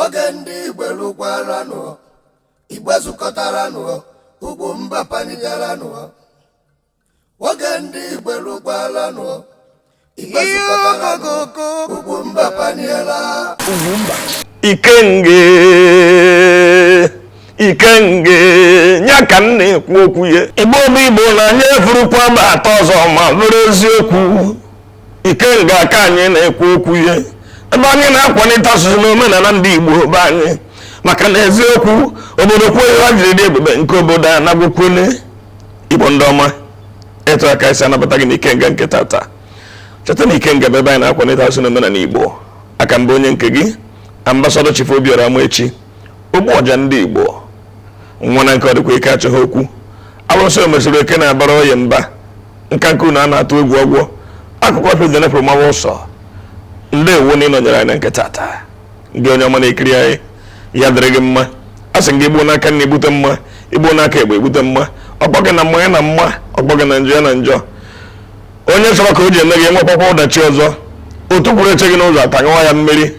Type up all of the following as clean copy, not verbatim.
Ogendi Igbelukwalanu, Igbezukotaranu, Ugwu mba panigaranu. Ogendi Igbelukwalanu, Igbezukotaranu, Ugwu mba paniela. Ikenge nyaka na-ekwu okwu ya Igbo bụ Igbo na anyị efurukwa mba atọ ọzọ ma bụrụ eziokwu. Ikenga aka anyị na-ekwu okwu ya ebe anyị na-akwalite asụsụ na omenala ndị Igbo be anyị maka na eziokwu obodo kwuo ha jiri dị ebube nke obodo a nagwokwune. Igbo ndị ọma etu aka isi anabata gị n'ikenga nke tata. Cheta na ikenga ebe anyị na-akwalite asụsụ na omenala Igbo aka mbụ onye nke gị Ambassador Chief Obiora Amaechi ogbu ọja ndị Igbo nwa na nke ọdịkwa ike achọghị okwu arụsị omesiri eke na-abara oyi mba nka nke unu a na-atụ egwu ọgwọ akụkọ pezident pụrụ mawa ụsọ ndị ewu na ịnọnyere anyị na nke tata gị onye ọma na-ekiri anyị ya dịrị gị mma a sị gị igbuo n'aka na ebute mma igbuo n'aka egbe ebute mma ọkpọ gị na mma ya na mma ọkpọ gị na njọ ya na njọ onye chọrọ ka o ji eme gị enwekwakwa ụdachi ọzọ otu kwuru eche gị n'ụzọ atagawa ya mmiri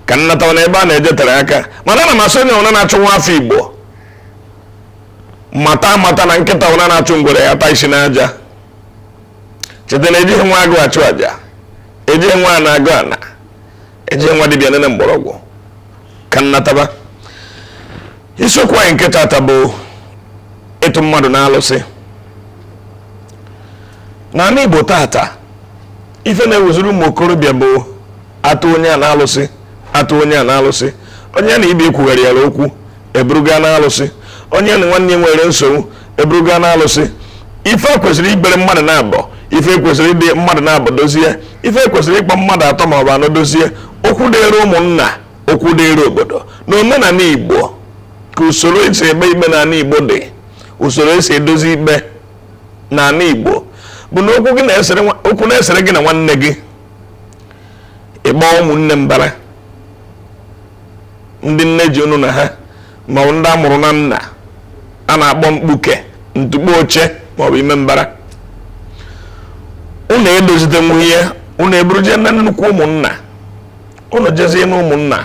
ka nnatawa na ebe a na-ejetere aka mana ana m asị onye ọbụla na-achụ nwa afọ Igbo mata na nkịta ọbụla na-achụ ngwere ya taa isi n'aja. Cheta na ejighị nwa agụ achụ aja, ejighị nwa na-agụ ana, ejighị nwa dibịa nene mgbọrọgwụ ka nnataba. Isiokwu anyị nke tata bụ ịtụ mmadụ na-alụsị. N'ala Igbo tata ife na-ewuziri ụmụ okorobịa bụ atụ onye a na-alụsị, atụ onye a na-alụsị, onye na ibe ikwugharị ya okwu eburuga na-alụsị, onye na nwanne nwere nsogbu eburuga na-alụsị. Ife kwesịrị ibere mmadụ na-abọ, ife kwesịrị ịdị mmadụ na-abọ dozie, ife kwesịrị ịkpọ mmadụ atọ ma ọ bụ anọ dozie. Okwu dịrị ụmụnna, okwu dịrị obodo na omenala Igbo ka usoro esi ebe ikpe n'ala Igbo dị, usoro esi edozi ikpe n'ala Igbo bụ na okwu na-esere gị na nwanne gị ịgba ụmụnne mbara ndị nne ji unu na ha ma ọ bụ ndị amụrụ na nna a na-akpọ mkpuke ntụkpo oche ma ọ bụ ime mbara. Unu edozite nwunye unu eburuje na nnukwu ụmụnna unu jezie na ụmụnna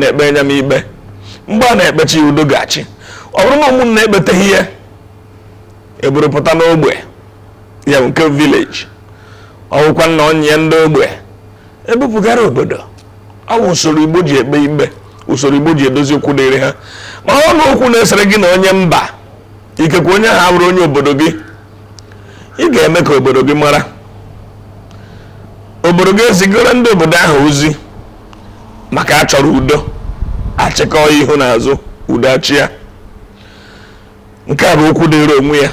ekpe nya m ikpe mgbe a na-ekpechi udo gachi. Ọ bụrụ na ụmụnna ekpeteghị ihe eburupụta n'ogbe ya nke village ọwụkwa nna onye ndị ogbe ebupụgara obodo. Ọ bụ usoro Igbo ji ekpe ikpe, usoro Igbo ji edozi okwu dịrị ha. Ma ọ na okwu na-esere gị na onye mba ikekwe onye ahụ abụrụ onye obodo gị, ị ga-eme ka obodo gị mara. Obodo gị ezigara ndị obodo ahụ ozi maka achọrọ udo, achịkọ ihu n'azụ udo achị ya. Nke a bụ okwu dịrị onwe ya.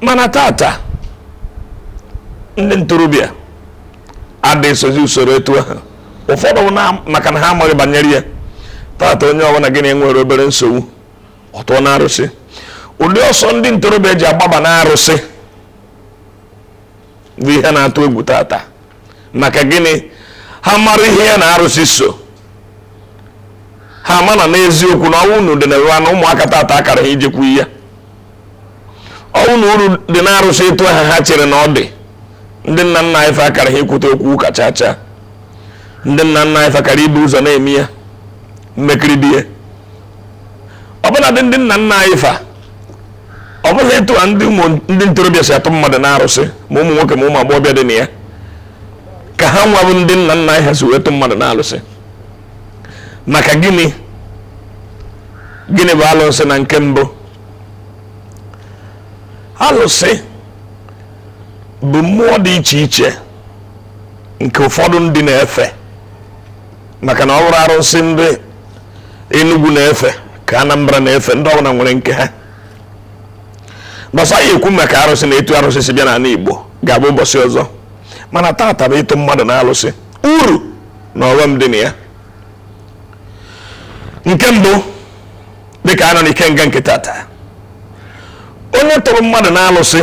Mana tata ndị ntorobịa adịghị esozi usoro etu ahụ. Ụfọdụ maka na ha amaghị banyere ya. Tata onye ọbụla gị na-enwere obere nsogbu ọtụọ na arụsị. Ụdị ọsọ ndị ntorobịa ji agbaba na arụsị bụ ihe na-atụ egwu tata. Maka gịnị? Ha mara ihe ya na arụsị so, ha ama na n'eziokwu na ọnwụ na udenewa na ụmụaka tata akara ha ijekwu ya. Ọnwụ na uru dị na arụsị etu aha ha chere na ọ dị. Ndị nna nna anyị fa akara ha ikwute okwu kachacha. Ndị nna nna anyị fa akara ibu ụzọ na-eme ya mmekiri dị ya. Ọ bụla dị ndị nna nna anyị fa ọ bụghị etu a ndị ntorobịa si atụ mmadụ na arụsị ma ụmụ nwoke ma ụmụ agbọghọbịa dị na ya ka ha nwabụ ndị nna nna anyị ha si wee tụ mmadụ na alụsị. Maka gịnị bụ alụsị? Na nke mbụ, alụsị bụ mmụọ dị iche iche nke ụfọdụ ndị na-efe. Maka na ọ bụrụ arụsị ndị Enugu na-efe ka Anambra na-efe, ndị ọbụla nwere nke ha. Gbasa ya ekwu maka arụsị na etu arụsị si bịa n'ala Igbo ga-abụ ụbọchị ọzọ. Mana tata bụ ịtụ mmadụ na alụsị, uru na ọghọm dị na ya. Nke mbụ, dịka a nọ n'ikenga nke tata, onye tụrụ mmadụ na alụsị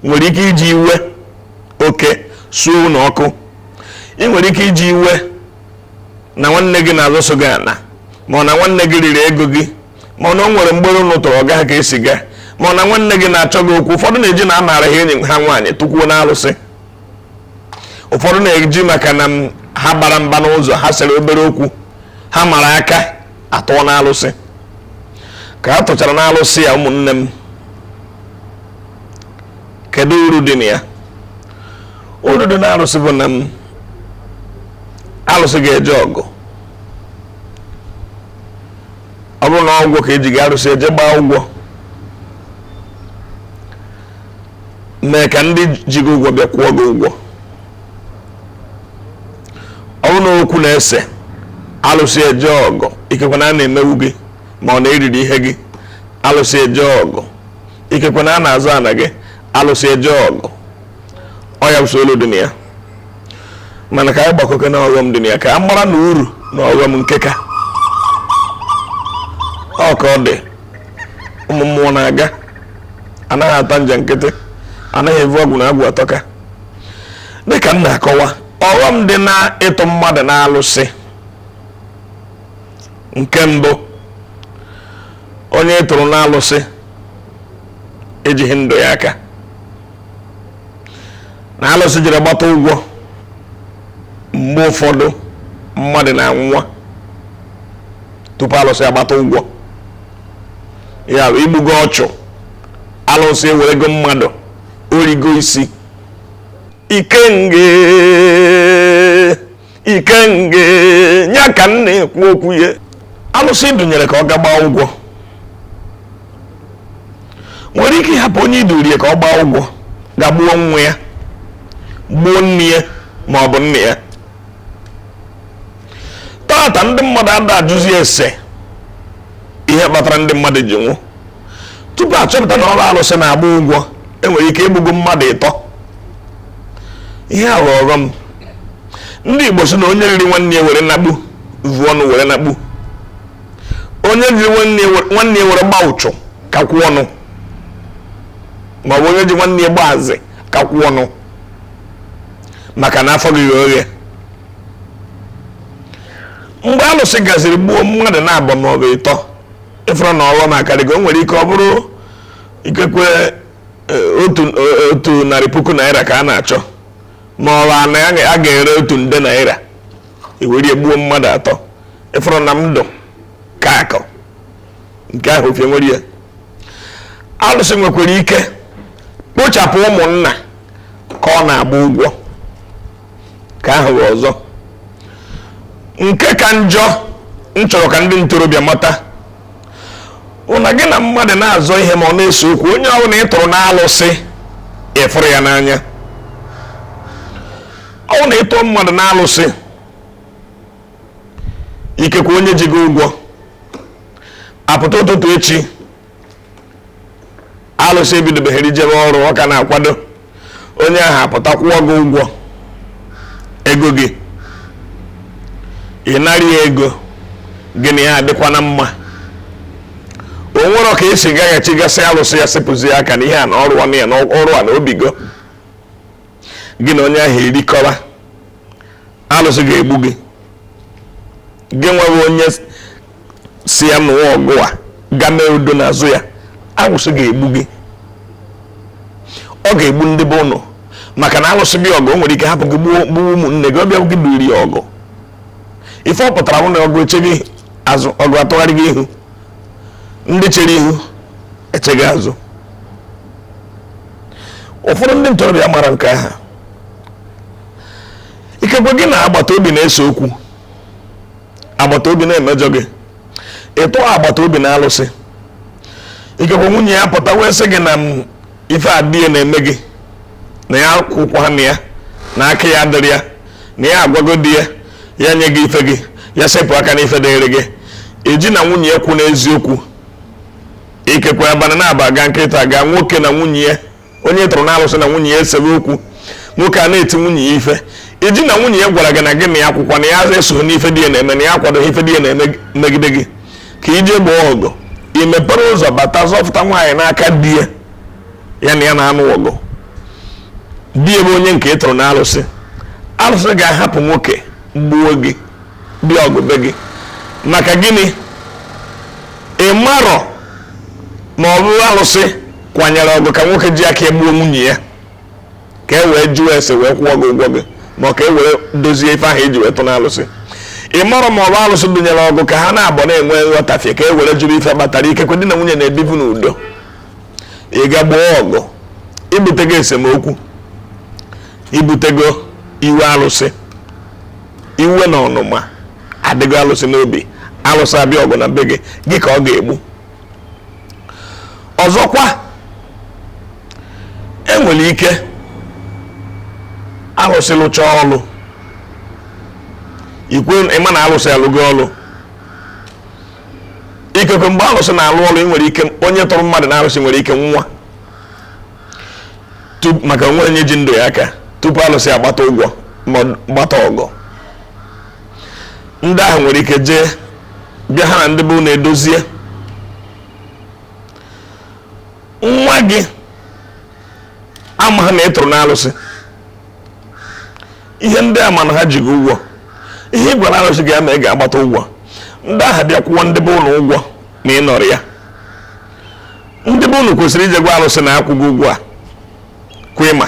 nwere ike iji iwe oke suo ụlọ ọkụ. Ị nwere ike iji iwe na nwanne gị na-azọso gị ana, ma ọ na nwanne gị riri ego gị, ma ọ na o nwere mgbere ụnụ tụrụ ọga ha ka esi gaa, ma ọ na nwanne gị na-achọ gị okwu. Ụfọdụ na-eji na amara ha enyi ha nwaanyị tụkwuo na alụsị. Ụfọdụ na-eji maka na ha gbara mba n'ụzọ ha sere obere okwu ha mara aka atọ na alụsị ka a tụchara na alụsị ya ụmụnne m kedu uru dị na ya uru dị na alụsị bụ na alụsị ga-eje ọgụ ọ bụrụ na ụgwọ ka eji gị alụsị eje gbaa ụgwọ mee ka ndị ji gị ụgwọ bịa kwụọ gị ụgwọ ọ bụrụ na okwu na-ese alụsị eje ọgụ ikekwe na a na-emewu gị ma ọ na-eriri ihe gị alụsị eje ọgụ ikekwe na a na-azụ ana gị alụsị eje ọgụ ọ ya bụ olu dị na ya mana ka anyị gbakọkọ na ọghọm dị na ya ka a mara na uru na ọghọm nke ka ọ ka ọ dị ụmụ mmụọ na-aga anaghị ata nje nkịtị anaghị evu ọgwụ na agwụ atọka dịka m na-akọwa ọghọm dị na ịtụ mmadụ na alụsị nke mbụ onye tụrụ na alụsị ejighị ndụ ya aka na alụsị jiri gbata ụgwọ mgbe ụfọdụ mmadụ na-anwụwa tupu alụsị agbata ụgwọ ya bụ igbugo ọchụ alụsị ewerego mmadụ origo isi ikenge nya ka m na-ekwu okwu ya alụsị dụnyere ka ọ ga gbaa ụgwọ nwere ike ịhapụ onye idurie ka ọ gbaa ụgwọ ga gbuo nwa ya gbuo nne ya ma ọ bụ nne ya tata ndị mmadụ ada ajụzi ese ihe kpatara ndị mmadụ ji nwụ tupu achọpụta na ọrụ alụsị na-agba ụgwọ enwere ike igbugo mmadụ ịtọ ihe ahụ ọghọm ndị Igbo sị na onye riri nwanne ya were nakpu vuo ọnụ were nakpu onye riri nwanne ya were gba ụchụ ka kwụ ọnụ ma ọ bụ onye ji nwanne ya gba azị ka kwụ ọnụ maka na afọ gị ghe oghe mgbe alụsị gaziri gbuo mmadụ na-abụ ma ọ bụ ịtọ ịfụrụ na ọghọm akarịgo o nwere ike ọ bụrụ ikekwe otu narị puku naira ka a na-achọ ma ọ bụ a ga-ere otu nde naira ewere gbuo mmadụ atọ ịfụrụ na ndụ ka akọ nke ahụ ofe nwere ya alụsị nwekwara ike kpochapụ ụmụnna ka ọ na-agba ụgwọ ka ahụ ọzọ nke ka njọ m chọrọ ka ndị ntorobịa mata ụna gị na mmadụ na-azọ ihe ma ọ na-ese okwu onye ọbụla ị tụrụ na-alụsị ịfụrụ ya n'anya ọ na ịtụ mmadụ na-alụsị ikekwe onye ji gị ụgwọ apụta ụtụtụ echi alụsị ebidobeghị ijebe ọrụ ọ ka na-akwado onye ahụ apụta kwụọ gị ụgwọ ego gị ị narị ya ego gịnị ya adịkwa na mma o nwere ka esi gaghachigasị alụsị ya sepụzi aka na ihe a na ọrụ ya na ọrụ a na obigo gị na onye ahụ erikọba alụsị ga-egbu gị gị nwewe onye si ya n'ụwa ọgụ a ga mee udo n'azụ ya alụsị ga-egbu gị ọ ga-egbu ndị be ụnụ maka na alụsị gị ọgụ o nwere ike hapụ gị gbuo ụmụnne gị ọbịa gị duri ya ọgụ ife ọ pụtara bụ na ọgụ eche gị azụ ọgụ atụgharị gị ihu ndị chere ihu eche gị azụ ụfọdụ ndị ntorobịa mara nke ahụ ikekwe gị na agbata obi na-ese okwu agbata obi na-emejọ gị ịtụ agbata obi na alụsị ikekwe nwunye ya pụta wee sị gị na ife adịghị na-eme gị na ya kwụkwa na ya na aka ya dịrị ya na ya agwago di ya ya nye gị ife gị ya sepụ aka n'ife dịrị gị eji na nwunye ya kwu n'eziokwu ikekwe abana na-aba ga nkịta ga nwoke na nwunye ya onye tụrụ na alụsị na nwunye ya esebe okwu nwoke a na-eti nwunye ya ife eji na nwunye ya gwara gị na gị na ya akwụkwọ na ya eso n'ife dị ya na-eme na ya akwado ife dị ya na-eme megide gị ka ije gbaa ọgụ imepere ụzọ bata zọpụta nwaanyị n'aka di ya ya na ya na-anụ ọgụ di ya bụ onye nke ị tụrụ na alụsị alụsị ga-ahapụ nwoke gbuo gị bịa ọgụ be gị maka gịnị ị marọ ma ọ bụrụ alụsị kwanyere ọgụ ka nwoke ji aka egbuo nwunye ya ka e wee jụọ ese wee kwụọ gị ụgwọ gị ma ọ ka e were dozie ife ahụ eji wee tụ na alụsị ị mara ma ọ bụ alụsị dụnyere ọgụ ka ha na-abụ na-enwe nghọtafie ka e were jụrụ ife kpatara ikekwe di na nwunye na-ebibu n'udo ị ga gbaa ọgụ ibutego esemokwu ibutego iwe alụsị iwe na ọnụma adịgo alụsị n'obi alụsị abịa ọgụ na be gị ka ọ ga-egbu ọzọkwa enwere ike alụsị lụchaa ọlụ ịma na alụsị alụgo ọlụ ikekwe mgbe alụsị na-alụ ọlụ ị nwere ike onye tọrọ mmadụ na alụsị nwere ike nwa maka onwe onye ji ndụ ya aka tupu alụsị agbata ụgwọ ma gbata ọgọ ndị ahụ nwere ike jee bịa ha na ndị bụ na-edozie nwa gị ama ha na ịtụrụ n'alụsị ihe ndị a mana ha ji gị ụgwọ ihe ị gwara alụsị ga eme ị ga-agbata ụgwọ ndị ahụ bịa kwụọ ndị be ụlọ ụgwọ ma ị nọrọ ya ndị be ụlọ kwesịrị ije gwa alụsị na akwụghị ụgwọ a kwema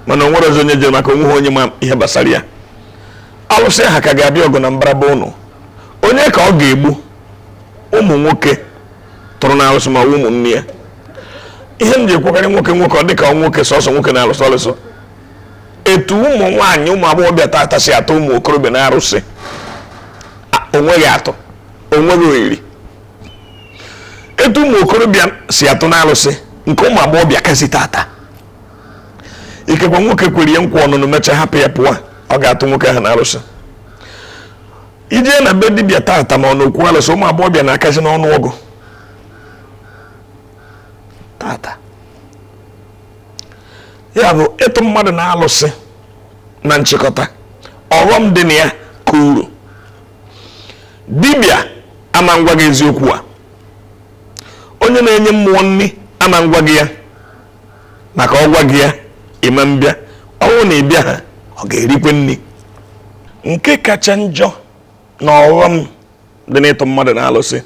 mana o nwere ọzọ onye jere maka onwe ha onye ma ihe gbasara ya alụsị ha ka ga-abịa ọgụ na mbaraba ụnụ onye ka ọ ga-egbu ụmụ nwoke tụrụ na alụsị ma ọ bụ ụmụnne ya ihe m ji ekwekarị nwoke ọ dị ka nwoke sọsọ nwoke na-alụsị ọlụsọ etu ụmụ nwaanyị ụmụ agbọghọbịa tata si atụ ụmụ okorobịa na arụsị onweghị atụ onweghị oyiri etu ụmụ okorobịa si atụ na alụsị nke ụmụ agbọghọbịa kasị tata ikekwe nwoke kwere ihe nkwa ọnụnụ mechaa hapụ ya pụọ ọ ga-atụ nwoke ahụ na arụsị ijee na be dibịa tata ma ọ na okwu alụsị ụmụ agbọghọbịa na-akazi n'ọnụ ọgụ tata ya bụ ịtụ mmadụ na alụsị na nchịkọta ọghọm dị na ya ka uru dibịa ama ngwa gị eziokwu a onye na-enye mmụọ nri ama ngwa gị ya maka ọ gwa gị ya ịma mbịa ọnwụ na ịbịa ha ọ ga-erikwe nri nke kacha njọ na ọghọm dị n'ịtụ mmadụ na alụsị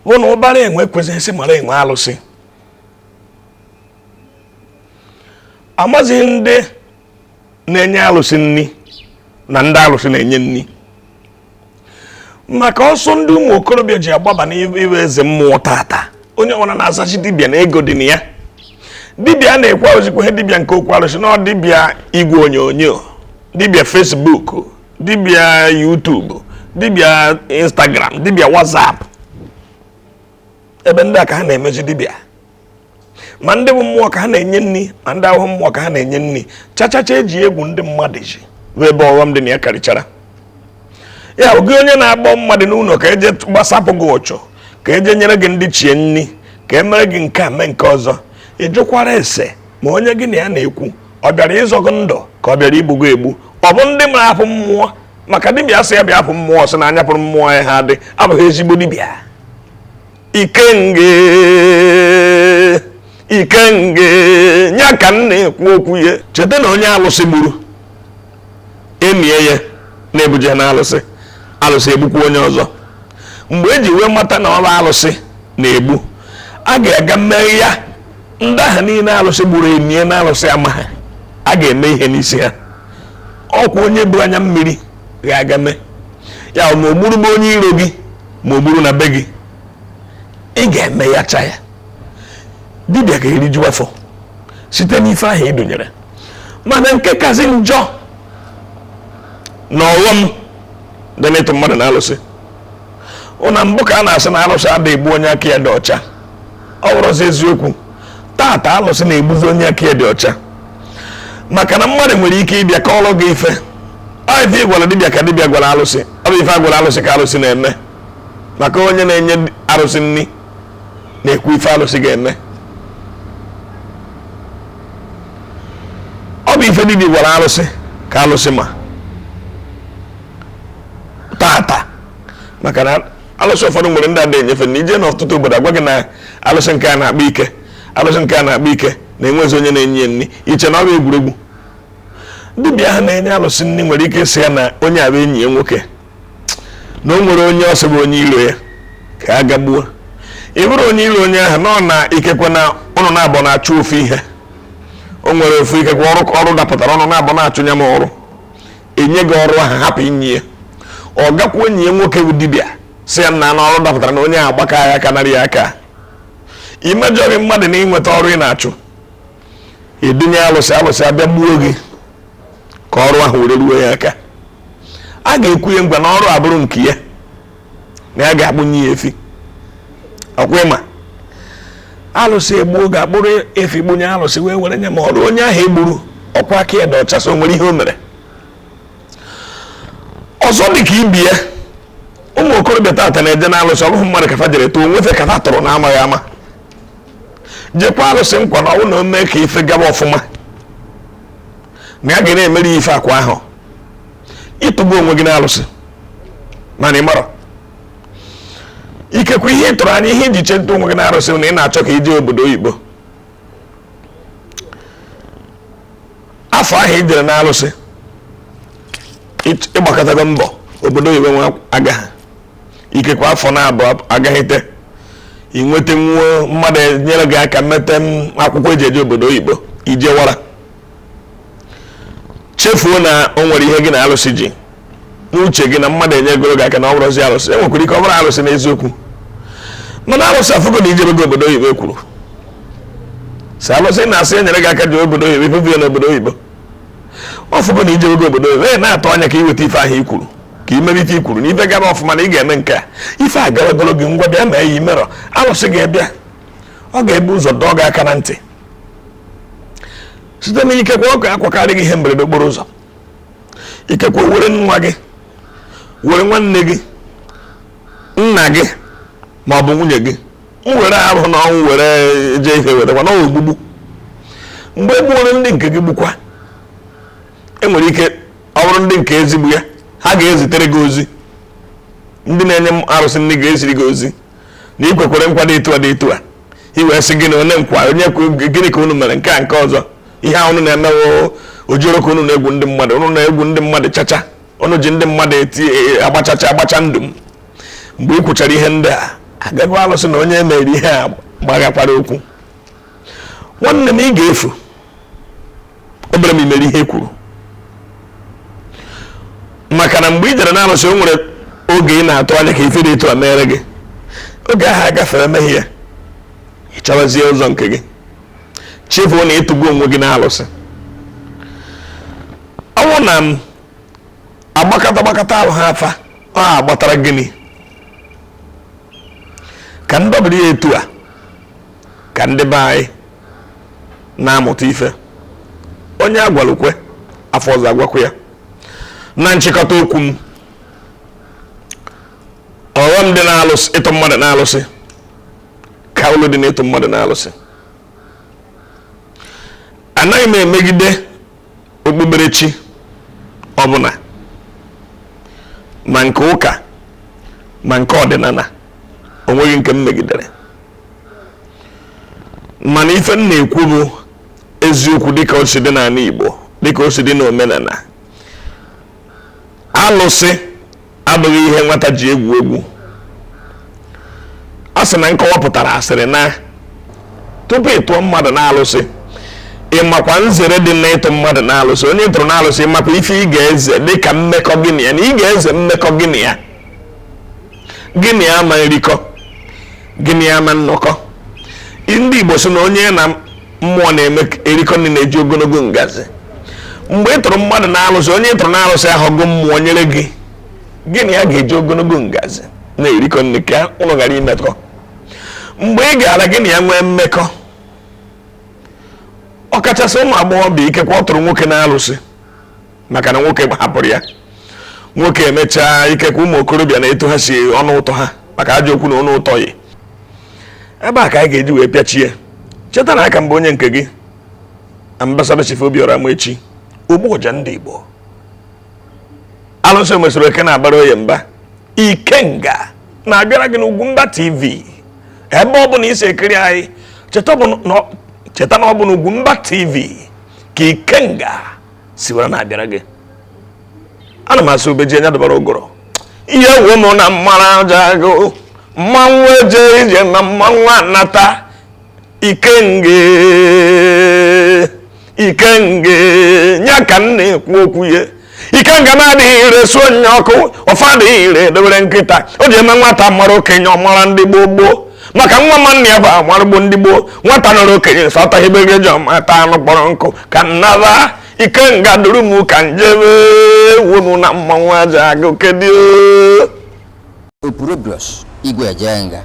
bụ na ụbara enwe ekwesịghị isi mara enwe alụsị amazighị ndị na-enye alụsị nri na ndị alụsị na-enye nri maka ọsọ ndị ụmụ okorobịa ji agbaba n'iwe eze mmụọ tata onye ọbụla na-azachi dibịa na ego dị na ya dibịa na-ekwe ozikwa ihe dibịa nke okwu alụsị na dibịa igwe onyonyo dibịa Facebook dibịa YouTube dibịa Instagram dibịa WhatsApp ebe ndị a ka ha na-emezi dibịa ma ndị bụ mmụọ ka ha na-enye nri ma ndị ahụhụ mmụọ ka ha na-enye nri chachacha eji egwu ndị mmadụ ji bụ ebe ọghọm dị na ya karịchara ya oge onye na-agba mmadụ n'ụlọ ka eje gbasapụ gị ụchụ ka eje nyere gị ndị chie nri ka emere gị nke a mee nke ọzọ ịjụkwara ese ma onye gị na ya na-ekwu ọ bịara ịzọ gị ndụ ka ọ bịara igbu gị egbu ọ bụ ndị mara apụ mmụọ maka dibịa sị ya bịa apụ mmụọ sị na anya pụrụ mmụọ ya ha dị abụghị ezigbo dibịa ikenge nya ka m na-ekwu okwu ya cheta na onye alụsị gburu emie ya na-ebuje na alụsị egbukwa onye ọzọ mgbe eji wee mata na ọrụ alụsị na-egbu a ga-aga mmeri ya ndị ahụ niile alụsị gburu emie na alụsị amaghị a ga-eme ihe n'isi ha ọkwa onye bụ anya mmiri ga-aga mee ya ma o gburu bụ onye iro gị ma o gburu na be gị ị ga-eme ya cha ya dibịa ga-eriju afọ site n'ife ahụ ịdụnyere mana nke kazi njọ na ọghọm dị n'ịtụ mmadụ na alụsị ụna mbụ ka a na-asị na alụsị ada egbu onye aka ya dị ọcha ọ bụrụzi eziokwu tata alụsị na-egbuzi onye aka ya dị ọcha maka na mmadụ nwere ike ịbịa ka ọlụ gị ife ife ị gwara dibịa ka dibịa gwara alụsị ọ bụ ife a gwara alụsị ka alụsị na-eme maka onye na-enye arụsị nri na-ekwu ife alụsị ga-eme ọ bụ ife dibịa gwara alụsị ka alụsị ma tata maka na alụsị ụfọdụ nwere ndị ada enyefe na ije n'ọtụtụ obodo agwa gị na alụsị nke a na-akpa ike alụsị nke a na-akpa ike na-enwezi onye na-enye nri iche na ọ bụ egwuregwu dibịa ha na-enye alụsị nri nwere ike ịsị ya na onye abụ enyi ya nwoke na o nwere onye ọsọ bụ onye iro ya ka a gagbuo ị bụrụ onye iro onye ahụ nọ na ikekwe na ụnụ na-abụ na-achụ ofu ihe o nwere ofu ikekwe ọrụ dapụtara ọnụ na-abụ na-achụ nya m ọrụ enye gị ọrụ ahụ hapụ inye ya ọ gakwa enyi ya nwoke bụ dibịa si ya na ọrụ dapụtara na onye agbaka ya aka narị ya aka imejọghị mmadụ na ịnweta ọrụ ị na-achụ edunye alụsị abịa gbuo gị ka ọrụ ahụ were ruo ya aka a ga-ekwunye ngwa na ọrụ abụrụ nke ya na ya ga-agbunye ya efi ọkwa ịma alụsị egbuo ga-akpụrụ efi gbunye alụsị wee were nye ma ọrụ onye ahụ egburu ọkwa aka ya dị ọcha so nwere ihe o mere ọzọ dị ka ibi ya ụmụ okorobịa tata na-eje na alụsị ọlụhụ mmadụ kafa jere too nwefe kafa tụrụ na amaghị ama jekwa alụsị nkwa na ọnwụ na ome ka ife gaba ọfụma na ya ga na-emeri ife akwa ahụ ịtụgbu onwe gị na alụsị mana ị mara ikekwe ihe ị tụrụ anya ihe iji cheta onwe gị na alụsị na ị na-achọ ka ije obodo oyibo afọ ahụ ijere na alụsị ịgbakọtago mbọ obodo oyibo nwa agaghị ikekwe afọ na-abụọ agaghịte ị nweta nwuo mmadụ nyere gị aka mmete akwụkwọ eji eje obodo oyibo ije wara chefuo na o nwere ihe gị na alụsị ji n'uche gị na mmadụ enyegoro gị aka na ọ bụrụzi alụsị enwekwara ike ọ bụrụ alụsị n'eziokwu mana alụsị afụgo na ijebe gị obodo oyibo kwuru si alụsị na-asị enyere gị aka ji obodo oyibo ifebie na obodo oyibo ọ fụgo na ijebe gị obodo oyibo na-atụ anya ka iweta ife ahụ ikwuru ka imere ife ikwuru na ife gaba ọfụma na ị ga-eme nke a ife a gawagoro gị ngwa bịa ma eyi merọ alụsị ga-ebịa ọ ga-ebu ụzọ dọọ gị aka na ntị site na ikekwe ọ ga-akwakarị gị ihe mberede okporo ụzọ ikekwe were nwa gị were nwanne gị nna gị ma ọ bụ nwunye gị were arụ na ọnwụ were je ihe werekwa na ogbugbu mgbe egbuwere ndị nke gị gbukwa enwere ike ọ bụrụ ndị nke ezigbo ya ha ga-ezitere gị ozi ndị na-enye arụsị ndị ga-eziri gị ozi na ikwekwere nkwa dị etu a iwee sị gị na onye nkwa onye gịnị ka unu mere nke a nke ọzọ ihe ahụ unu na-emewo ojoro ka unu na-egwu ndị mmadụ unu na-egwu ndị mmadụ chacha unu ji ndị mmadụ agbacha ndụ m mgbe ị kwuchara ihe ndị a agaghị alụsị na onye mere ihe a gbaghakwara okwu nwanne m ị ga-efu obere m imere ihe kwuru maka na mgbe ị jere na-alụsị o nwere oge ị na-atụ anya ka ife dị etu a mere gị oge ahụ agafere mehie ị chọwazie ụzọ nke gị chefuo na ịtụgbu onwe gị na-alụsị ọnwụ na m agbakọta ahụ ha afa ọ agbatara gịnị ka ndọbiri ya etu a ka ndị be anyị na-amụta ife onye agwalụkwe afọ ọzọ agwakwa ya na nchịkọta okwu m ọghọm dị na-alụsị ịtụ mmadụ na-alụsị ka ụlọ dị na ịtụ mmadụ na-alụsị anaghị m emegide okpukperechi ọbụla ma nke ụka ma nke ọdịnala onweghị nke m megidere mana ife m na-ekwu bụ eziokwu dịka o si dị n'ala Igbo dịka o si dị n'omenala alụsị abụghị ihe nwata ji egwu egwu a sị na nkọwa pụtara asịrị na tupu ịtụọ mmadụ na-alụsị ịmakwa nzere dị na ịtụ mmadụ na-alụsị onye tụrụ na-alụsị ịmakwa ife ị ga-eze dịka mmekọ gị na ya na ị ga-eze mmekọ gị na ya gị na ya ma nrikọ gị na ya ma nnọkọ ndị Igbo sị na onye na mmụọ na-eme erikọ nri na-eji ogologo ngazi mgbe ị tụrụ mmadụ na-alụsị onye ị tụrụ na-alụsị ahụ gụ mmụọ nyere gị gị na ya ga-eji ogologo ngazi na-erikọ nri ka ụlọ ghara imekọ mgbe ị gara gị na ya nwee mmekọ ọkachasị ụmụ agbọghọbịa ikekwe ọ tụrụ nwoke na-alụsị maka na nwoke hapụrụ ya nwoke emechaa ikekwe ụmụ okorobịa na-eto ha si ọnụ ụtọ ha maka ajọ okwu na ọnụ ụtọ yi ebe a ka anyị ga-eji wee pịachie cheta na aka mbụ onye nke gị Ambassador Chief Obiora Amaechi Ogbuoja ndị Igbo alụsị mesoro eke na-abara oye mba Ikenga na-abịara gị n'Ugwumba TV ebe ọ bụ na isi ekiri anyị cheta na ọ bụ n'Ugwumba TV ka Ikenga siwara na-abịara gị ana m asị obeji anya dọbara ụgọrọ ihe wuo m na mmara aja gụ mmanwụ eje ije na mmanwụ anata Ikenge nya ka m na-ekwu okwu ya ikenga na-adịghị ire suo nya ọkụ ọfa adịghị ire debere nkịta o ji eme nwata mara okenye ọmara ndị gboo gboo maka nwa nwanne ya bụ amarụgbo ndị gboo nwata nọrọ okenye nsọtahibegeji ọmata anụ kpọrọ nkụ ka nnaba ikenga duru m ka njebe wonu na mmanwụ aja agụ kedio Opurobios Igwe Ejenga